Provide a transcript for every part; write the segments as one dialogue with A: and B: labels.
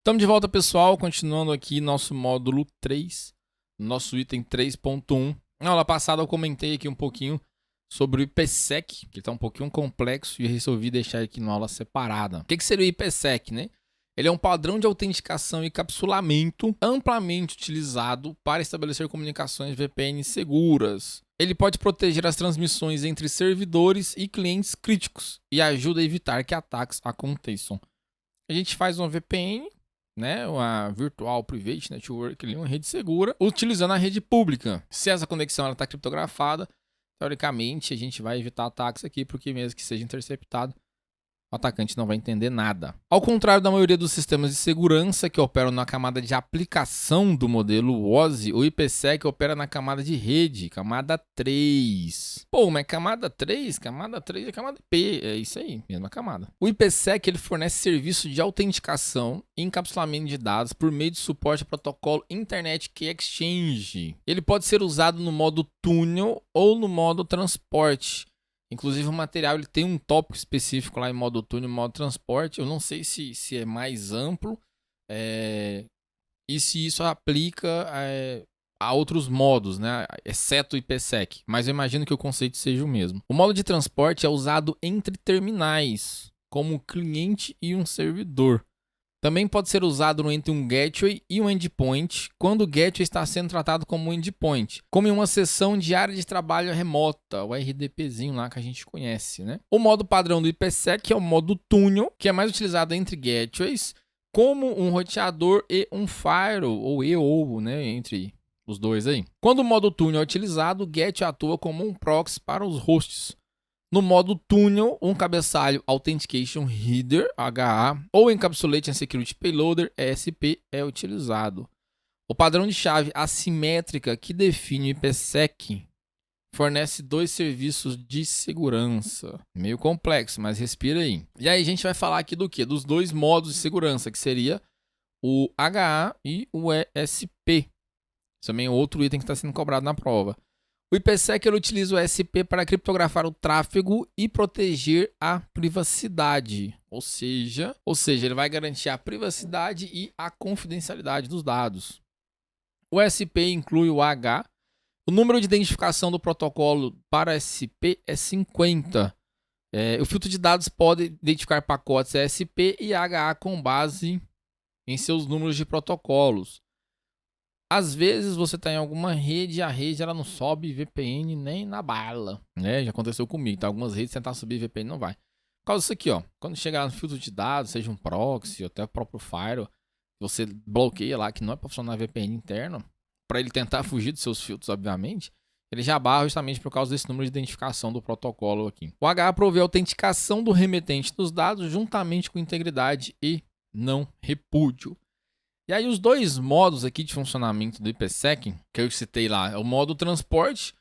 A: Estamos de volta, pessoal, continuando aqui nosso módulo 3, nosso item 3.1. Na aula passada eu comentei aqui um pouquinho sobre o IPsec, que está um pouquinho complexo e resolvi deixar aqui na aula separada. O que seria o IPsec, né? Ele é um padrão de autenticação e encapsulamento amplamente utilizado para estabelecer comunicações VPN seguras. Ele pode proteger as transmissões entre servidores e clientes críticos e ajuda a evitar que ataques aconteçam. A gente faz uma VPN, né, uma Virtual Private Network, uma rede segura, utilizando a rede pública. Se essa conexão está criptografada, teoricamente a gente vai evitar ataques aqui, porque mesmo que seja interceptado, o atacante não vai entender nada. Ao contrário da maioria dos sistemas de segurança que operam na camada de aplicação do modelo WOSI, o IPsec opera na camada de rede, camada 3. Pô, mas camada 3? Camada 3 é camada P, é isso aí, mesma camada. O IPsec ele fornece serviço de autenticação e encapsulamento de dados por meio de suporte a protocolo Internet Key Exchange. Ele pode ser usado no modo túnel ou no modo transporte. Inclusive o material ele tem um tópico específico lá em modo túnel e modo transporte. Eu não sei se é mais amplo e se isso aplica a outros modos, né? Exceto o IPsec. Mas eu imagino que o conceito seja o mesmo. O modo de transporte é usado entre terminais, como cliente e um servidor. Também pode ser usado entre um gateway e um endpoint, quando o gateway está sendo tratado como um endpoint, como em uma sessão de área de trabalho remota, o RDPzinho lá que a gente conhece, né? O modo padrão do IPsec é o modo túnel, que é mais utilizado entre gateways, como um roteador e um firewall, ou, né, entre os dois aí. Quando o modo túnel é utilizado, o gateway atua como um proxy para os hosts. No modo túnel, um cabeçalho Authentication Header, HA, ou Encapsulation Security Payloader, ESP, é utilizado. O padrão de chave assimétrica que define o IPsec fornece dois serviços de segurança. Meio complexo, mas respira aí. E aí a gente vai falar aqui do quê? Dos dois modos de segurança, que seria o HA e o ESP. Também é outro item que está sendo cobrado na prova. O IPsec ele utiliza o ESP para criptografar o tráfego e proteger a privacidade. Ou seja, ele vai garantir a privacidade e a confidencialidade dos dados. O ESP inclui o H. O número de identificação do protocolo para ESP é 50. O filtro de dados pode identificar pacotes ESP e HA com base em seus números de protocolos. Às vezes você está em alguma rede e a rede ela não sobe VPN nem na bala, né? Já aconteceu comigo, tá? Algumas redes tentar subir VPN não vai. Por causa disso aqui, ó, quando chegar no filtro de dados, seja um proxy ou até o próprio firewall, você bloqueia lá que não é para funcionar VPN interno, para ele tentar fugir dos seus filtros, obviamente, ele já barra justamente por causa desse número de identificação do protocolo aqui. O HA provê a autenticação do remetente dos dados juntamente com integridade e não repúdio. E aí os dois modos aqui de funcionamento do IPsec, que eu citei lá, é o modo transporte,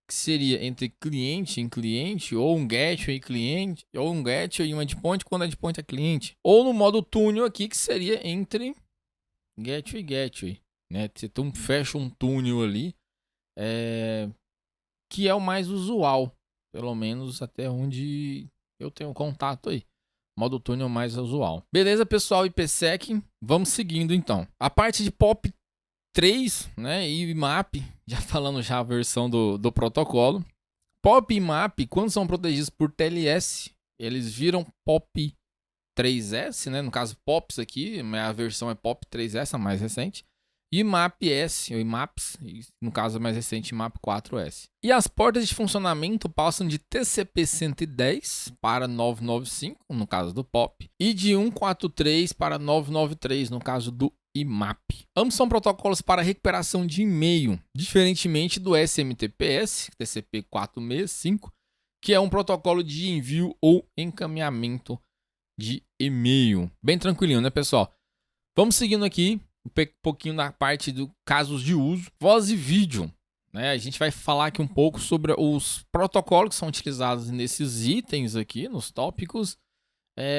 A: que seria entre cliente em cliente, ou um gateway e cliente, ou um gateway e um endpoint quando o endpoint é cliente. Ou no modo túnel aqui, que seria entre gateway e gateway, né? Você fecha um túnel ali, que é o mais usual, pelo menos até onde eu tenho contato aí. Modo túnel mais usual. Beleza, pessoal, IPsec. Vamos seguindo, então. A parte de POP 3, né, e IMAP, já falando já a versão do protocolo. POP e IMAP, quando são protegidos por TLS, eles viram POP 3S, né, no caso POPs aqui, a versão é POP 3S, a mais recente. E IMAP-S, ou IMAPs, no caso mais recente, IMAP 4S. E as portas de funcionamento passam de TCP-110 para 995, no caso do POP, e de 143 para 993, no caso do IMAP. Ambos são protocolos para recuperação de e-mail, diferentemente do SMTPS, TCP-465, que é um protocolo de envio ou encaminhamento de e-mail. Bem tranquilinho, né, pessoal? Vamos seguindo aqui um pouquinho na parte do casos de uso, voz e vídeo, né? A gente vai falar aqui um pouco sobre os protocolos que são utilizados nesses itens aqui, nos tópicos,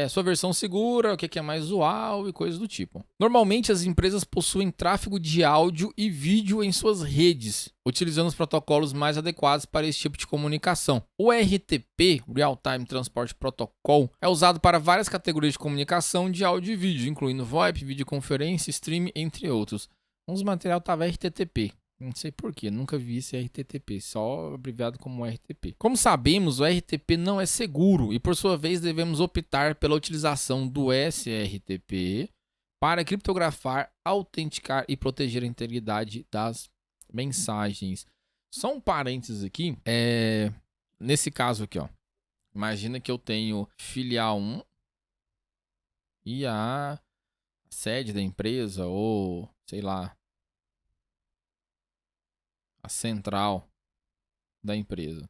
A: sua versão segura, o que é mais usual e coisas do tipo. Normalmente as empresas possuem tráfego de áudio e vídeo em suas redes, utilizando os protocolos mais adequados para esse tipo de comunicação. O RTP, Real Time Transport Protocol, é usado para várias categorias de comunicação de áudio e vídeo, incluindo VoIP, videoconferência, streaming, entre outros. Uns material tava RTTP. Não sei porquê, nunca vi esse RTTP, só abreviado como RTP. Como sabemos, o RTP não é seguro e, por sua vez, devemos optar pela utilização do SRTP para criptografar, autenticar e proteger a integridade das mensagens. Só um parênteses aqui, nesse caso aqui, ó. Imagina que eu tenho filial 1 e a sede da empresa ou, sei lá, a central da empresa.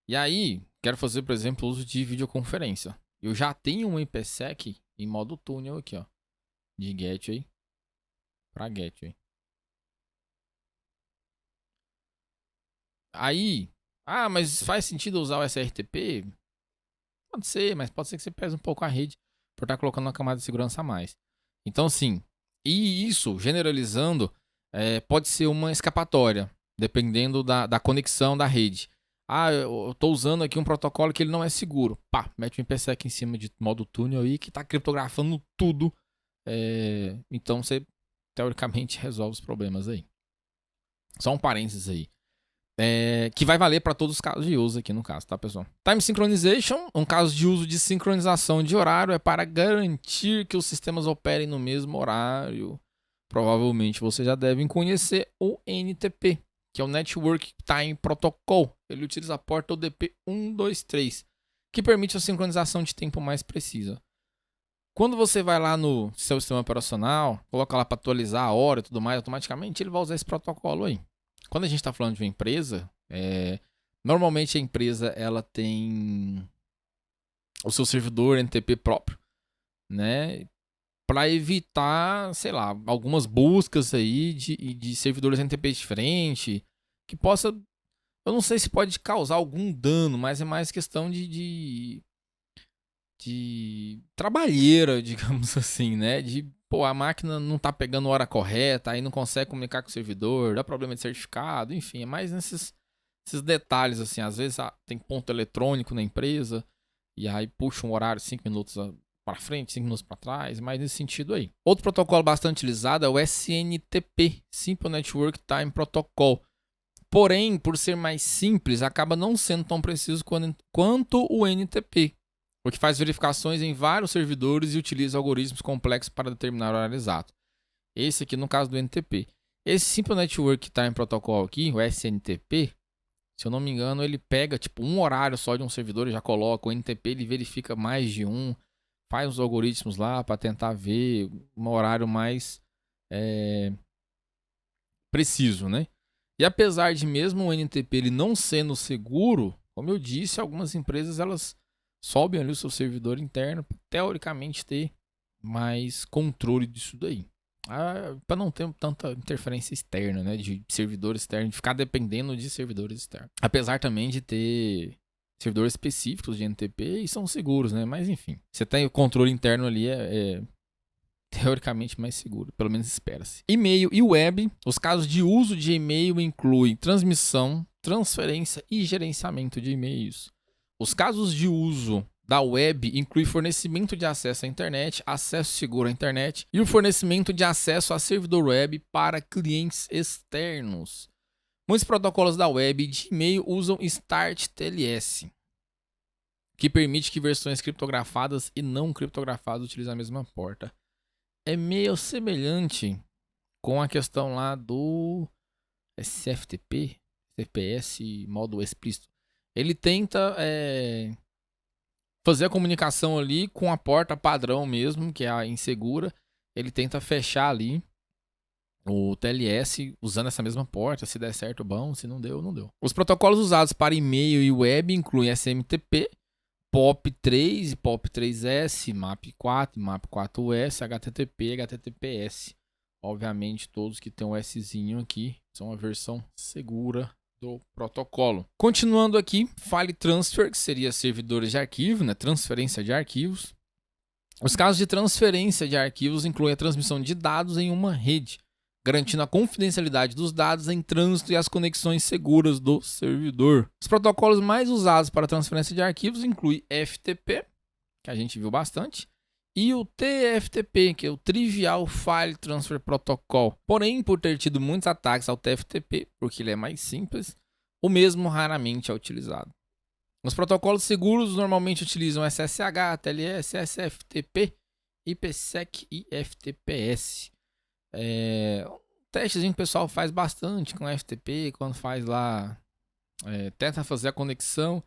A: E aí, quero fazer, por exemplo, uso de videoconferência. Eu já tenho um IPsec em modo túnel aqui, ó, de gateway para gateway. Aí, mas faz sentido usar o SRTP? Pode ser, mas pode ser que você pese um pouco a rede por estar colocando uma camada de segurança a mais. Então, sim, e isso, generalizando, pode ser uma escapatória, dependendo da conexão da rede. Eu tô usando aqui um protocolo que ele não é seguro. Pá, mete um IPsec em cima de modo túnel aí que tá criptografando tudo. Então você, teoricamente, resolve os problemas aí. Só um parênteses aí. Que vai valer para todos os casos de uso aqui no caso, tá, pessoal? Time Synchronization, um caso de uso de sincronização de horário, é para garantir que os sistemas operem no mesmo horário. Provavelmente você já deve conhecer o NTP, que é o Network Time Protocol. Ele utiliza a porta UDP 123, que permite a sincronização de tempo mais precisa. Quando você vai lá no seu sistema operacional, coloca lá para atualizar a hora e tudo mais, automaticamente ele vai usar esse protocolo aí. Quando a gente está falando de uma empresa, normalmente a empresa ela tem o seu servidor NTP próprio, né? Para evitar, sei lá, algumas buscas aí de servidores NTP diferentes, que possa, eu não sei se pode causar algum dano, mas é mais questão de trabalheira, digamos assim, né? A máquina não tá pegando a hora correta, aí não consegue comunicar com o servidor, dá problema de certificado, enfim, é mais nesses detalhes, assim. Às vezes tem ponto eletrônico na empresa, e aí puxa um horário 5 minutos para frente, 5 minutos para trás, mais nesse sentido aí. Outro protocolo bastante utilizado é o SNTP, Simple Network Time Protocol. Porém, por ser mais simples, acaba não sendo tão preciso quanto o NTP, o que faz verificações em vários servidores e utiliza algoritmos complexos para determinar o horário exato. Esse aqui no caso do NTP. Esse Simple Network Time Protocol aqui, o SNTP, se eu não me engano, ele pega tipo um horário só de um servidor e já coloca. O NTP ele verifica mais de um, faz os algoritmos lá para tentar ver um horário mais preciso, né? E apesar de mesmo o NTP ele não sendo seguro, como eu disse, algumas empresas elas sobem ali o seu servidor interno para teoricamente ter mais controle disso daí. Para não ter tanta interferência externa, né, de servidor externo, de ficar dependendo de servidores externos. Apesar também de ter servidores específicos de NTP e são seguros, né? Mas enfim, você tem o controle interno ali, teoricamente mais seguro, pelo menos espera-se. E-mail e web. Os casos de uso de e-mail incluem transmissão, transferência e gerenciamento de e-mails. Os casos de uso da web incluem fornecimento de acesso à internet, acesso seguro à internet e o fornecimento de acesso a servidor web para clientes externos. Muitos protocolos da web e de e-mail usam Start TLS, que permite que versões criptografadas e não criptografadas utilizem a mesma porta. É meio semelhante com a questão lá do CFTP, CPS, modo explícito. Ele tenta fazer a comunicação ali com a porta padrão mesmo, que é a insegura. Ele tenta fechar ali o TLS usando essa mesma porta. Se der certo, bom. Se não deu, não deu. Os protocolos usados para e-mail e web incluem SMTP, POP3 e POP3S, MAP4, MAP4S, HTTP e HTTPS. Obviamente, todos que tem um Szinho aqui são a versão segura do protocolo. Continuando aqui, File Transfer, que seria servidores de arquivo, né? Transferência de arquivos. Os casos de transferência de arquivos incluem a transmissão de dados em uma rede, garantindo a confidencialidade dos dados em trânsito e as conexões seguras do servidor. Os protocolos mais usados para transferência de arquivos incluem FTP, que a gente viu bastante, e o TFTP, que é o Trivial File Transfer Protocol. Porém, por ter tido muitos ataques ao TFTP, porque ele é mais simples, o mesmo raramente é utilizado. Os protocolos seguros normalmente utilizam SSH, TLS, SFTP, IPsec e FTPS. Um testezinho que o pessoal faz bastante com FTP, quando faz lá, tenta fazer a conexão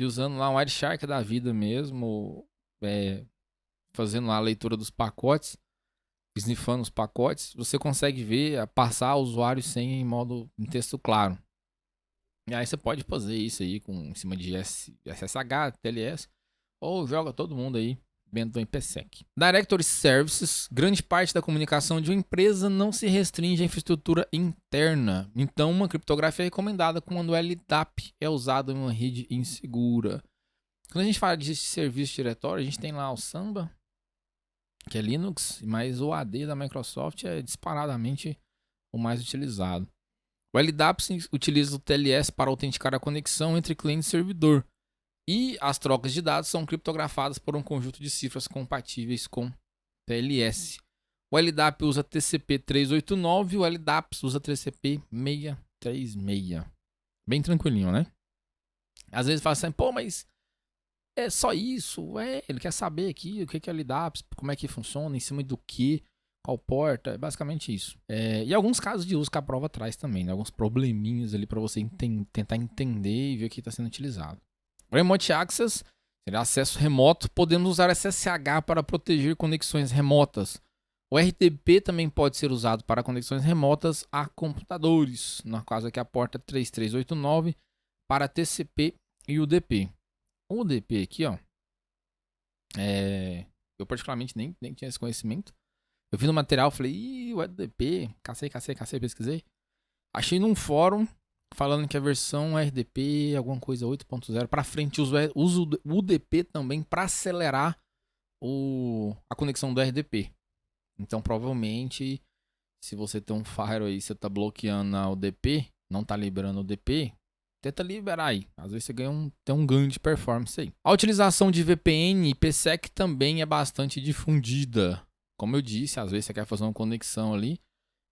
A: e usando lá um Wireshark da vida mesmo, fazendo lá a leitura dos pacotes, sniffando os pacotes, você consegue ver, passar o usuário em texto claro. E aí você pode fazer isso aí em cima de SSH, TLS, ou joga todo mundo aí dentro do IPsec. Directory Services, grande parte da comunicação de uma empresa não se restringe à infraestrutura interna. Então, uma criptografia é recomendada quando o LDAP é usado em uma rede insegura. Quando a gente fala de serviço diretório, a gente tem lá o Samba, que é Linux, mas o AD da Microsoft é disparadamente o mais utilizado. O LDAP utiliza o TLS para autenticar a conexão entre cliente e servidor. E as trocas de dados são criptografadas por um conjunto de cifras compatíveis com TLS. O LDAP usa TCP/389 e o LDAP usa TCP/636. Bem tranquilinho, né? Às vezes fala assim, pô, mas é só isso? Ele quer saber aqui o que é LDAP, como é que funciona, em cima do que, qual porta, é basicamente isso. E alguns casos de uso que a prova traz também, né? Alguns probleminhas ali para você tentar entender e ver o que está sendo utilizado. Remote Access seria acesso remoto. Podemos usar SSH para proteger conexões remotas. O RTP também pode ser usado para conexões remotas a computadores. No caso aqui a porta 3389 para TCP e UDP. O UDP aqui, ó, eu particularmente nem tinha esse conhecimento. Eu vi no material, falei, o UDP, cacei, pesquisei. Achei num fórum falando que a versão RDP, alguma coisa 8.0 para frente, usa o UDP também para acelerar a conexão do RDP. Então, provavelmente, se você tem um firewall aí, você tá bloqueando a UDP, não tá liberando o UDP, tenta liberar aí. Às vezes você tem um ganho de performance aí. A utilização de VPN e IPsec também é bastante difundida. Como eu disse, às vezes você quer fazer uma conexão ali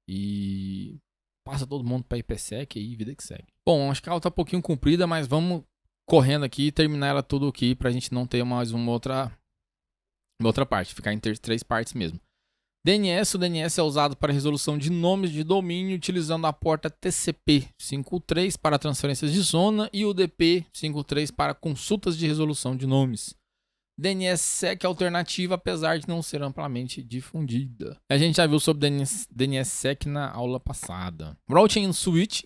A: e passa todo mundo para IPsec e vida que segue. Bom, acho que a aula tá um pouquinho comprida, mas vamos correndo aqui e terminar ela tudo aqui pra gente não ter mais uma outra parte, ficar em 3 partes mesmo. DNS, o DNS é usado para resolução de nomes de domínio utilizando a porta TCP/53 para transferências de zona e o UDP/53 para consultas de resolução de nomes. DNSSEC é alternativa, apesar de não ser amplamente difundida. A gente já viu sobre DNSSEC na aula passada. Routing and Switch.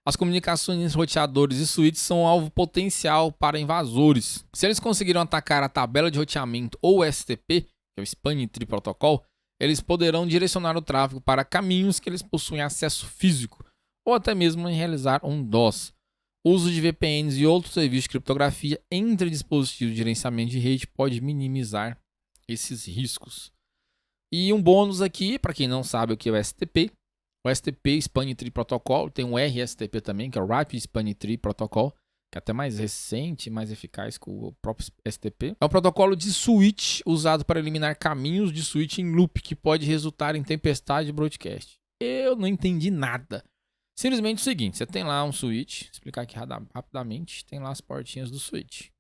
A: As comunicações roteadores e switches são alvo potencial para invasores. Se eles conseguiram atacar a tabela de roteamento ou STP, que é o Spanning Tree Protocol, eles poderão direcionar o tráfego para caminhos que eles possuem acesso físico, ou até mesmo realizar um DOS. O uso de VPNs e outros serviços de criptografia entre dispositivos de gerenciamento de rede pode minimizar esses riscos. E um bônus aqui, para quem não sabe o que é o STP. O STP, Spanning Tree Protocol, tem um RSTP também, que é o Rapid Spanning Tree Protocol, que é até mais recente, mais eficaz que o próprio STP. É um protocolo de switch usado para eliminar caminhos de switch em loop, que pode resultar em tempestade de broadcast. Eu não entendi nada. Simplesmente o seguinte, você tem lá um switch, vou explicar aqui rapidamente, tem lá as portinhas do switch.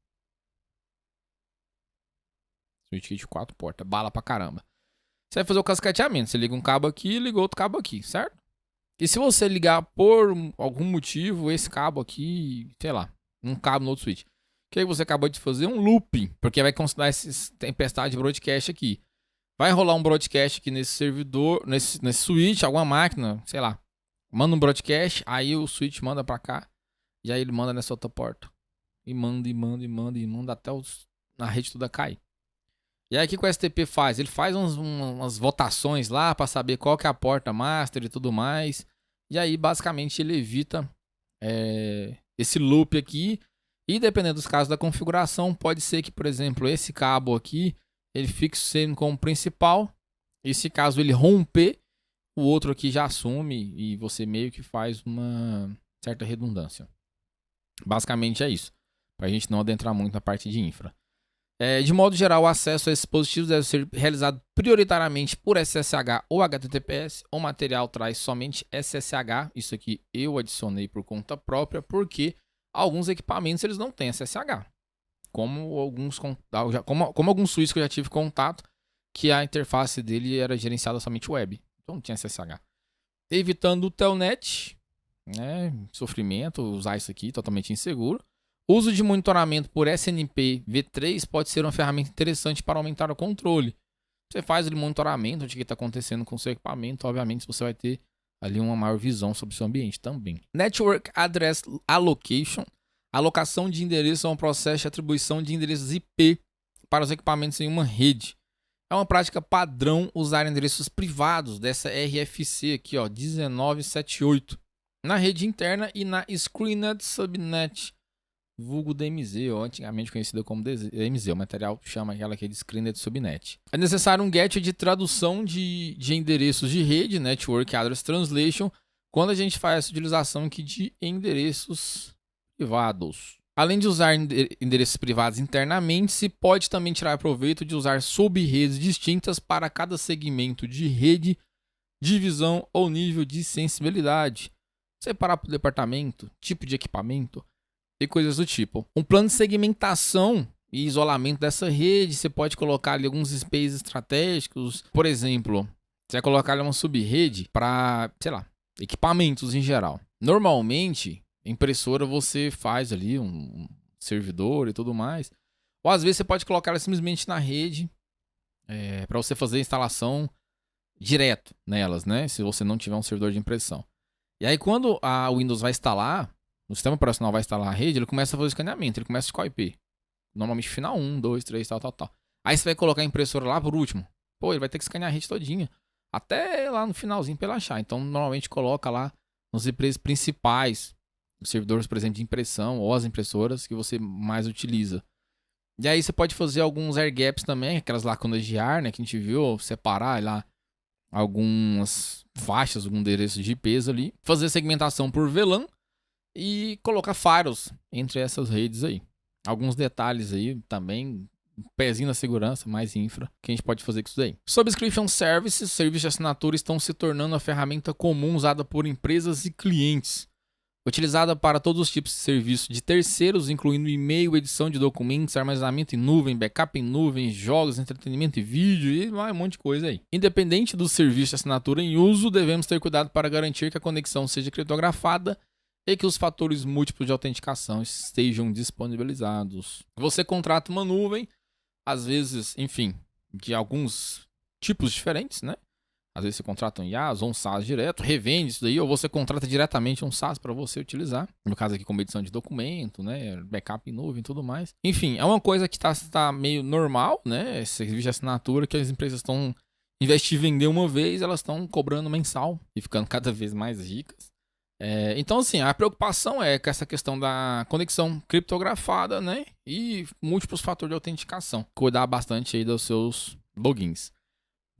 A: Switch de 4 portas, bala pra caramba. Você vai fazer o cascateamento, você liga um cabo aqui e liga outro cabo aqui, certo? E se você ligar por algum motivo esse cabo aqui, sei lá, um cabo no outro switch, o que você acabou de fazer? Um looping, porque vai considerar essa tempestade de broadcast aqui. Vai rolar um broadcast aqui nesse servidor, nesse switch, alguma máquina, sei lá. Manda um broadcast, aí o switch manda pra cá, e aí ele manda nessa outra porta. E manda até a rede toda cair. E aí o que o STP faz? Ele faz umas votações lá pra saber qual que é a porta master e tudo mais. E aí basicamente ele evita esse loop aqui. E dependendo dos casos da configuração, pode ser que, por exemplo, esse cabo aqui, ele fique sendo como principal. E se caso ele romper, o outro aqui já assume e você meio que faz uma certa redundância. Basicamente é isso, para a gente não adentrar muito na parte de infra. De modo geral, o acesso a esses dispositivos deve ser realizado prioritariamente por SSH ou HTTPS. O material traz somente SSH. Isso aqui eu adicionei por conta própria, porque alguns equipamentos eles não têm SSH. Como alguns switches que eu já tive contato, que a interface dele era gerenciada somente web. Então não tinha SSH. Evitando o Telnet, né? Sofrimento, usar isso aqui totalmente inseguro. Uso de monitoramento por SNP V3 pode ser uma ferramenta interessante para aumentar o controle. Você faz o monitoramento de o que está acontecendo com o seu equipamento, obviamente você vai ter ali uma maior visão sobre o seu ambiente também. Network Address Allocation. Alocação de endereços é um processo de atribuição de endereços IP para os equipamentos em uma rede. É uma prática padrão usar endereços privados dessa RFC aqui, ó, 1978, na rede interna e na Screened Subnet, vulgo DMZ, ou antigamente conhecida como DMZ. O material chama aquela aqui de Screened Subnet. É necessário um get de tradução de endereços de rede, Network Address Translation, quando a gente faz essa utilização aqui de endereços privados. Além de usar endereços privados internamente, se pode também tirar proveito de usar sub-redes distintas para cada segmento de rede, divisão ou nível de sensibilidade. Separar por departamento, tipo de equipamento e coisas do tipo. Um plano de segmentação e isolamento dessa rede, você pode colocar ali alguns spaces estratégicos. Por exemplo, você vai colocar ali uma sub-rede para, sei lá, equipamentos em geral. Normalmente, impressora você faz ali um servidor e tudo mais. Ou às vezes você pode colocar ela simplesmente na rede para você fazer a instalação direto nelas, né? Se você não tiver um servidor de impressão. E aí quando a Windows vai instalar, o sistema operacional vai instalar a rede, ele começa a fazer o escaneamento, ele começa com qual IP? Normalmente final 1, 2, 3, tal. Aí você vai colocar a impressora lá por último. Pô, ele vai ter que escanear a rede todinha. Até lá no finalzinho para ele achar. Então normalmente coloca lá nos IPs principais, os servidores, por exemplo, de impressão ou as impressoras que você mais utiliza. E aí você pode fazer alguns air gaps também, aquelas lacunas de ar, né, que a gente viu, separar lá algumas faixas, algum endereço de IPs ali, fazer segmentação por VLAN e colocar firewalls entre essas redes aí. Alguns detalhes aí também, um pezinho na segurança, mais infra, que a gente pode fazer com isso daí. Subscription Services, serviços de assinatura estão se tornando a ferramenta comum usada por empresas e clientes. Utilizada para todos os tipos de serviços de terceiros, incluindo e-mail, edição de documentos, armazenamento em nuvem, backup em nuvem, jogos, entretenimento e vídeo e um monte de coisa aí. Independente do serviço de assinatura em uso, devemos ter cuidado para garantir que a conexão seja criptografada e que os fatores múltiplos de autenticação estejam disponibilizados. Você contrata uma nuvem, às vezes, enfim, de alguns tipos diferentes, né? Às vezes você contrata um IaaS ou um SaaS direto, revende isso daí, ou você contrata diretamente um SaaS para você utilizar. No caso aqui, como edição de documento, né? Backup em nuvem e tudo mais. Enfim, é uma coisa que tá meio normal, né? Esse serviço de assinatura que as empresas estão, em vez de vender uma vez, elas estão cobrando mensal e ficando cada vez mais ricas. Então, assim, a preocupação é com essa questão da conexão criptografada, né? E múltiplos fatores de autenticação. Cuidar bastante aí dos seus logins.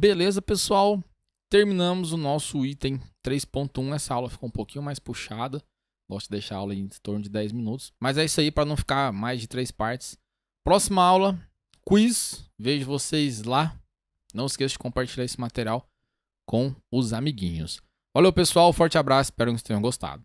A: Beleza, pessoal? Terminamos o nosso item 3.1. Essa aula ficou um pouquinho mais puxada. Gosto de deixar a aula em torno de 10 minutos. Mas é isso aí, para não ficar mais de 3 partes. Próxima aula, quiz. Vejo vocês lá. Não esqueça de compartilhar esse material com os amiguinhos. Valeu, pessoal. Forte abraço. Espero que vocês tenham gostado.